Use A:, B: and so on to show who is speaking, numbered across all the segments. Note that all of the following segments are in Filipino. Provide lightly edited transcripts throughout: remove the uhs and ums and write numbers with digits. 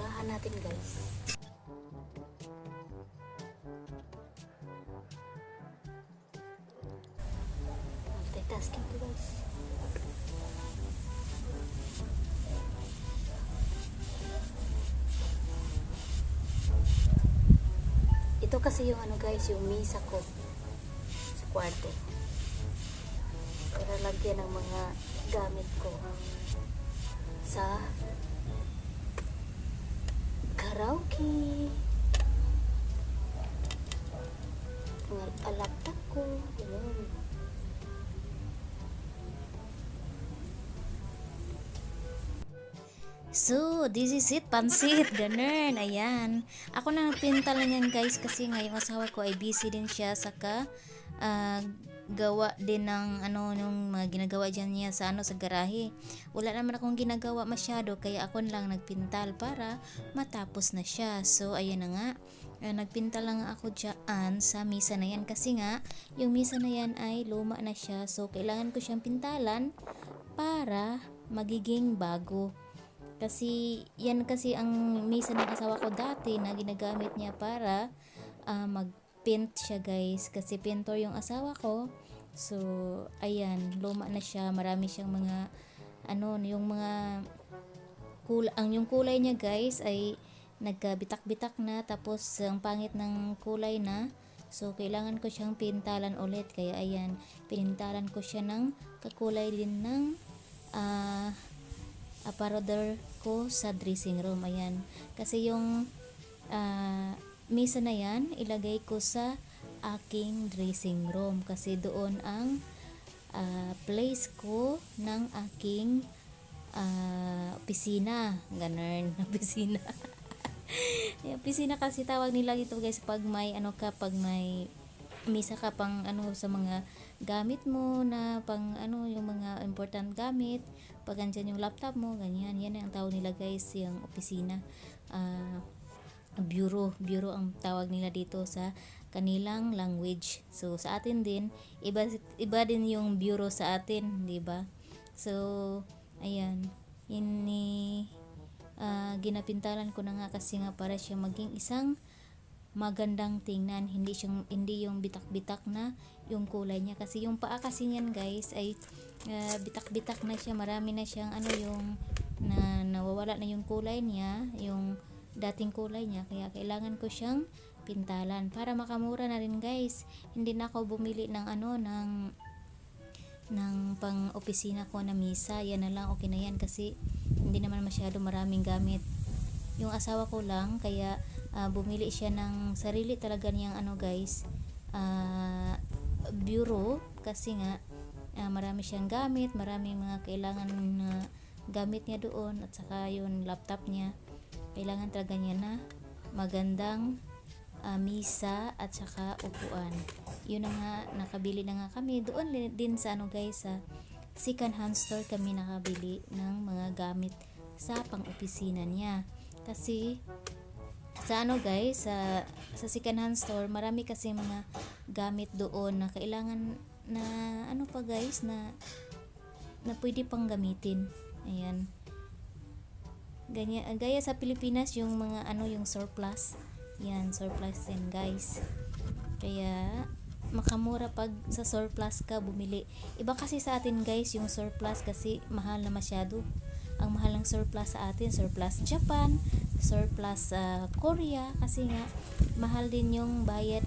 A: umpisahan natin guys. Multitasking to guys. Ito kasi yung ano guys, yung misa ko sa kwarto. Para lagyan ng mga gamit ko sa karaoke. Mga laptop ko. Ganun. So, this is it, pansit, ganun, ayan. Ako na nagpinta lang yan guys kasi nga yung asawa ko ay busy din siya saka gawa din ng ano yung mga ginagawa dyan niya sa ano sa garahe. Wala naman akong ginagawa masyado kaya ako lang nagpintal para matapos na siya. So, ayan na nga. Nagpinta lang ako dyan sa misa na yan kasi nga yung misa na yan ay luma na siya. So, kailangan ko siyang pintalan para magiging bago. Kasi yan kasi ang misa ng asawa ko dati na ginagamit niya para mag-paint siya guys. Kasi painter yung asawa ko. So, ayan, luma na siya. Marami siyang mga ano, yung mga yung kulay niya guys ay nagkabitak-bitak na tapos ang pangit ng kulay na. So, kailangan ko siyang pintalan ulit. Kaya ayan, pinintalan ko siya ng kakulay din ng aparador ko sa dressing room. Ayan. Kasi yung misa na yan, ilagay ko sa aking dressing room. Kasi doon ang place ko ng aking opisina. Ganun. Opisina. Opisina kasi tawag nila dito guys pag may ano ka, pag may misa ka pang ano sa mga gamit mo na pang ano yung mga important gamit, pag andyan yung laptop mo, ganyan, yan ang tawag nila guys, yung opisina. Bureau ang tawag nila dito sa kanilang language. So sa atin din iba din yung bureau sa atin, di ba? So ayan, ginapintalan ko na nga kasi nga para siya maging isang magandang tingnan, hindi yung bitak-bitak na yung kulay niya kasi yung paa kasi niyan guys ay bitak-bitak na siya, marami na siyang ano yung nawawala na yung kulay niya, yung dating kulay niya, kaya kailangan ko siyang pintalan para makamura na rin guys. Hindi na ako bumili ng ano ng pang opisina ko na misa, yan na lang, okay na yan kasi hindi naman masyado maraming gamit yung asawa ko lang, kaya bumili siya ng sarili talaga niyang ano guys, bureau kasi nga marami siyang gamit, maraming mga kailangan na gamit niya doon at saka yung laptop niya, kailangan talaga niya na magandang misa at saka upuan. Yun na nga, nakabili na nga kami doon din sa ano guys, sa second hand store kami nakabili ng mga gamit sa pang-opisina niya. Kasi sa ano guys, sa second hand store marami kasi mga gamit doon na kailangan na ano pa guys na pwede pang gamitin. Ayan. Ganyan, gaya sa Pilipinas yung mga ano yung surplus. Yan, surplus din guys. Kaya makamura pag sa surplus ka bumili. Iba kasi sa atin guys yung surplus kasi mahal na masyado. Ang mahal ng surplus sa atin, surplus Japan, surplus Korea, kasi nga mahal din yung bayad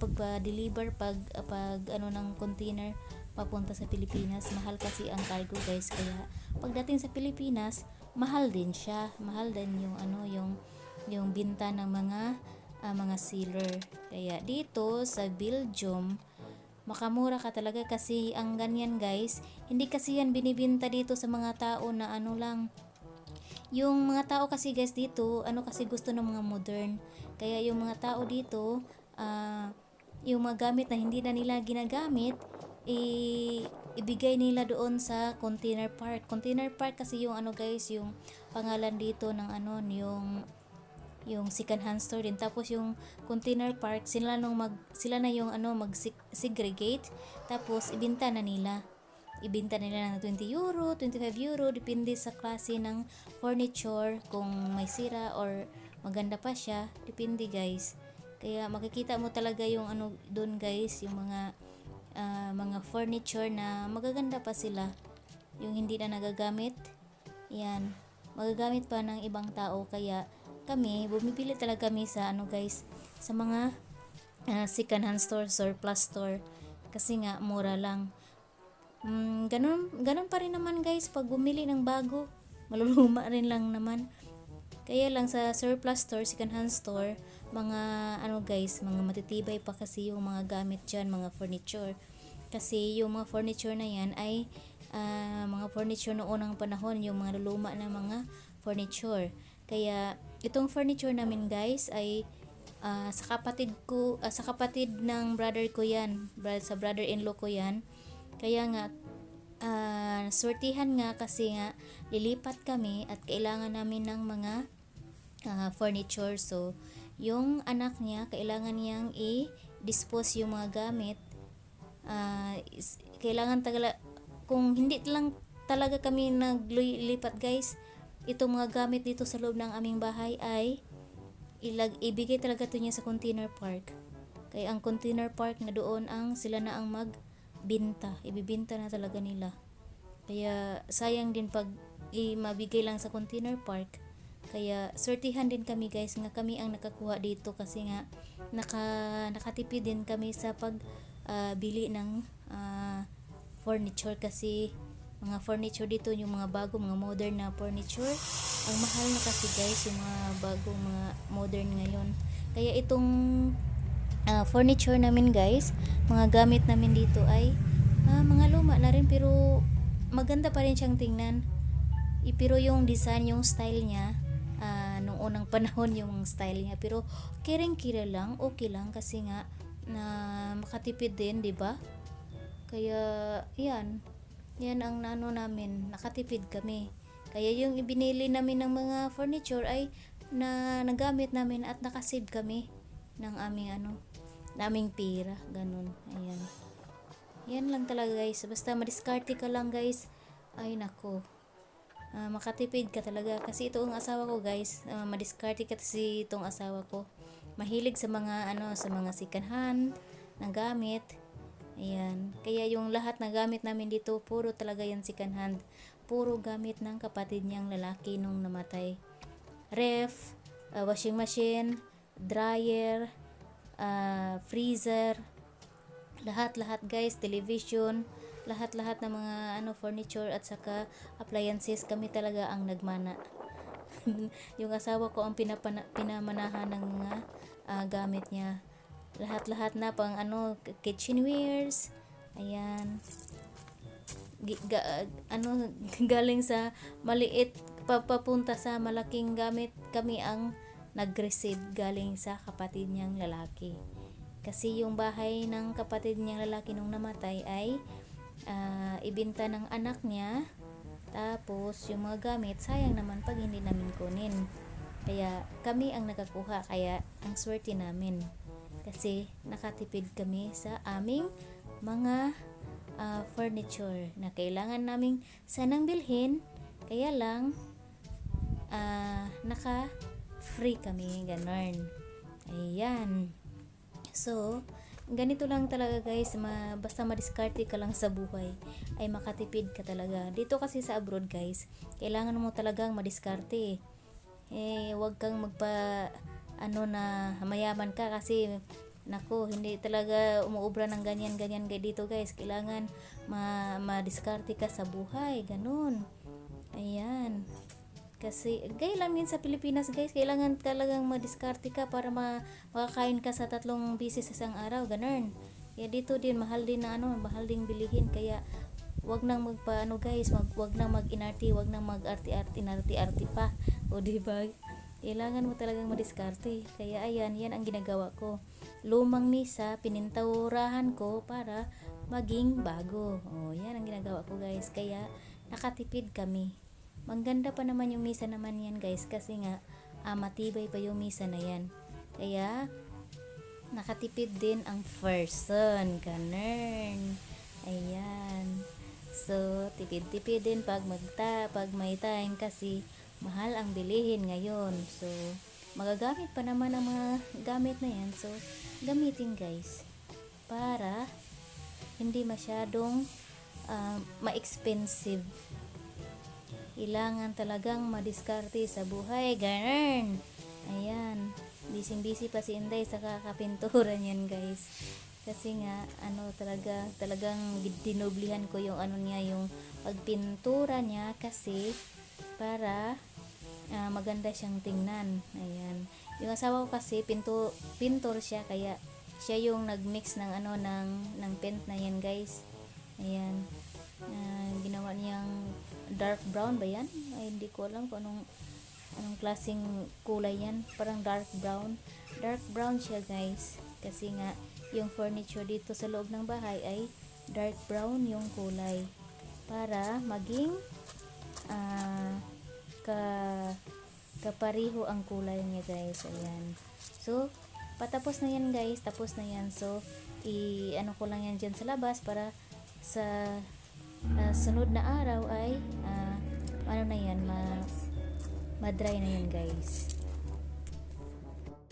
A: pagpa-deliver pag ano ng container papunta sa Pilipinas. Mahal kasi ang cargo guys, kaya pagdating sa Pilipinas mahal din siya, mahal din yung ano yung binta ng mga sealer. Kaya dito sa Belgium makamura ka talaga kasi ang ganyan guys, hindi kasi yan binibinta dito sa mga tao na ano lang. Yung mga tao kasi guys dito, ano kasi gusto ng mga modern. Kaya yung mga tao dito, yung mga gamit na hindi na nila ginagamit, ibigay nila doon sa container park. Container park kasi yung ano guys, yung pangalan dito ng ano, yung second hand store din. Tapos yung container park, sila na yung ano mag segregate tapos ibenta na nila. ibenta nila ng 20 euro, 25 euro, depende sa klase ng furniture, kung may sira or maganda pa siya, depende guys. Kaya makikita mo talaga yung ano doon guys, yung mga furniture na magaganda pa sila, yung hindi na nagagamit, yan, magagamit pa ng ibang tao. Kaya kami, bumibili talaga kami sa ano guys, sa mga second hand store, surplus store, kasi nga mura lang. Ganun pa rin naman guys, pag bumili ng bago, maluluma rin lang naman. Kaya lang sa surplus store, second hand store, mga ano guys, mga matitibay pa kasi yung mga gamit dyan, mga furniture. Kasi yung mga furniture na yan ay mga furniture noong unang panahon, yung mga luluma na mga furniture. Kaya itong furniture namin guys ay sa kapatid ng brother ko yan, sa brother-in-law ko yan. Kaya nga swertihan nga kasi nga lilipat kami at kailangan namin ng mga furniture. So yung anak niya, kailangan niyang i-dispose yung mga gamit. Kailangan kung hindi lang talaga kami naglilipat guys, itong mga gamit dito sa loob ng aming bahay ay ibigay talaga to niya sa container park. Kaya ang container park na doon sila na ang magbinta, ibibinta na talaga nila. Kaya sayang din pag mabigay lang sa container park. Kaya swertihan din kami guys, nga kami ang nakakuha dito kasi nga nakatipid din kami sa bili ng furniture. Kasi mga furniture dito, yung mga bago, mga modern na furniture, ang mahal na kasi guys, yung mga bagong mga modern ngayon. Kaya itong furniture namin guys, mga gamit namin dito ay mga luma na rin, pero maganda pa rin siyang tingnan. Pero yung design, yung style niya, nung unang panahon yung style niya, pero kiring-kira lang, okay lang kasi nga na makatipid din, 'di ba? Kaya yan ang nano namin, nakatipid kami. Kaya yung ibinili namin ng mga furniture ay nagamit namin at nakasave kami ng naming pera, ganun. Ayan. Yan lang talaga guys, basta madiskarte ka lang guys, ay nako, makatipid ka talaga. Kasi ito ang asawa ko guys, madiskarte kasi itong asawa ko, mahilig sa mga sa mga second hand na gamit. Ayan, kaya yung lahat na gamit namin dito, puro talaga yan second hand, puro gamit ng kapatid niyang lalaki nung namatay. Ref, washing machine, dryer, freezer, lahat guys, television, lahat ng mga furniture at saka appliances, kami talaga ang nagmana. Yung asawa ko ang pinamanahan ng mga gamit niya, lahat na pang kitchenwares. Ayan, galing sa maliit papunta sa malaking gamit, kami ang nag-receive galing sa kapatid niyang lalaki. Kasi yung bahay ng kapatid niyang lalaki nung namatay ay ibinta ng anak niya, tapos yung mga gamit sayang naman pag hindi namin kunin. Kaya kami ang nakakuha, kaya ang swerte namin kasi nakatipid kami sa aming mga furniture na kailangan naming sanang bilhin. Kaya lang naka free kami, ganun. Ayan, so ganito lang talaga guys, basta madiskarte ka lang sa buhay ay makatipid ka talaga. Dito kasi sa abroad guys, kailangan mo talagang madiskarte. Wag kang na mayaman ka, kasi nako, hindi talaga umuubra ng ganyan dito guys. Kailangan madiskarte ka sa buhay, ganun. Ayan, kasi gaya lang din sa Pilipinas guys, kailangan talagang madiskarte ka para makakain ka sa 3 beses sa isang araw, ganun. Kaya dito din mahal din mahal ding bilihin. Kaya wag nang guys, wag nang mag-inarte, wag nang mag-arti-arti pa, o diba? Kailangan mo talagang madiskarte. Kaya ayan, yan ang ginagawa ko. Lumang misa, pininturahan ko para maging bago. Yan ang ginagawa ko guys. Kaya nakatipid kami. Maganda pa naman yung misa naman yan guys, kasi nga matibay pa yung misa na yan. Kaya nakatipid din ang person, ganun. Ayan. So, tipid-tipid din pag may time kasi mahal ang bilihin ngayon. So, magagamit pa naman ang mga gamit na yan. So, gamitin guys para hindi masyadong ma-expensive. Kailangan talagang madiskarte sa buhay. Ganun. Ayan. Busy pa si Inday sa kakapintura niyan guys. Kasi nga, talagang dinoblihan ko yung yung pagpintura niya kasi para maganda siyang tingnan. Ayan. Yung asawa ko kasi pintor siya kaya siya yung nagmix ng ng paint na yan guys. Ayan. Ginawa niyang dark brown ba yan? Ay, hindi ko alam kung anong klaseng kulay yan. Parang dark brown. Dark brown siya guys. Kasi nga, yung furniture dito sa loob ng bahay ay dark brown yung kulay. Para maging kapariho ang kulay niya guys. Ayan. So, patapos na yan guys. Tapos na yan. So, ko lang yan dyan sa labas para sa sunod na araw ay ma-dry na yan guys.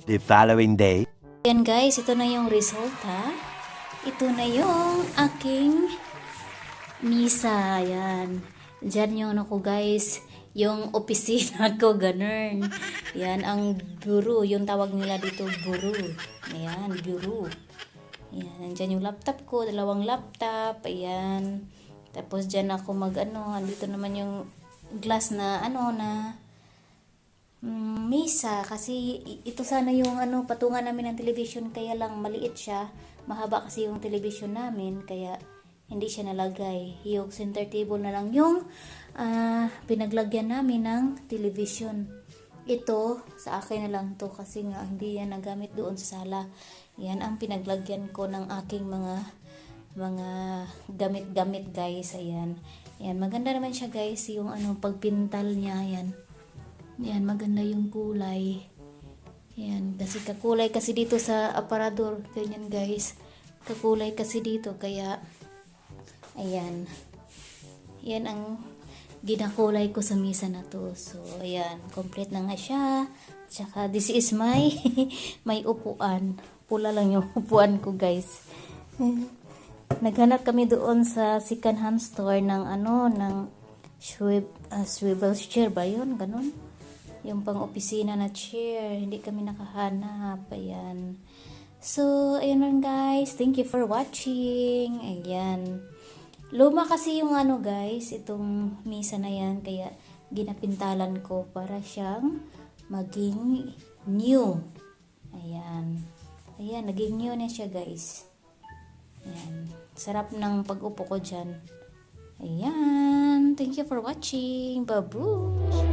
B: The following day.
A: Yan guys, ito na yung result ha. Ito na yung aking misa. Yan. Diyan yung ko guys, yung opisina ko, ganun. Yan, ang bureau, yung tawag nila dito, bureau. Ayan, bureau. Ayan, nandyan yung laptop ko, 2 laptop, ayan. Tapos dyan ako andito naman yung glass na, misa. Kasi ito sana yung patungan namin ng television, kaya lang maliit siya. Mahaba kasi yung television namin, kaya hindi siya nalagay. Yung center table na lang yung pinaglagyan namin ng television. Ito, sa akin na lang to kasi nga hindi yan nagamit doon sa sala. Yan ang pinaglagyan ko ng aking mga gamit-gamit guys. Ayan. Ayan, maganda naman siya guys, yung pagpintal niya. Ayan. Ayan, maganda yung kulay. Ayan, kasi kakulay kasi dito sa aparador. Ganyan guys. Kakulay kasi dito, kaya ayan. Yan ang ginakulay ko sa misa na to. So, ayan. Complete na nga siya. Tsaka, this is my may upuan. Pula lang yung upuan ko, guys. Naghanap kami doon sa second hand store ng ng swivel chair ba yun? Ganun. Yung pang-opisina na chair. Hindi kami nakahanap. Ayan. So, ayun lang guys. Thank you for watching. Ayan. Luma kasi yung guys, itong misa na yan, kaya ginapintalan ko para siyang maging new. Ayan. Ayan, naging new na siya guys. Ayan. Sarap ng pag-upo ko dyan. Ayan. Thank you for watching. Babush!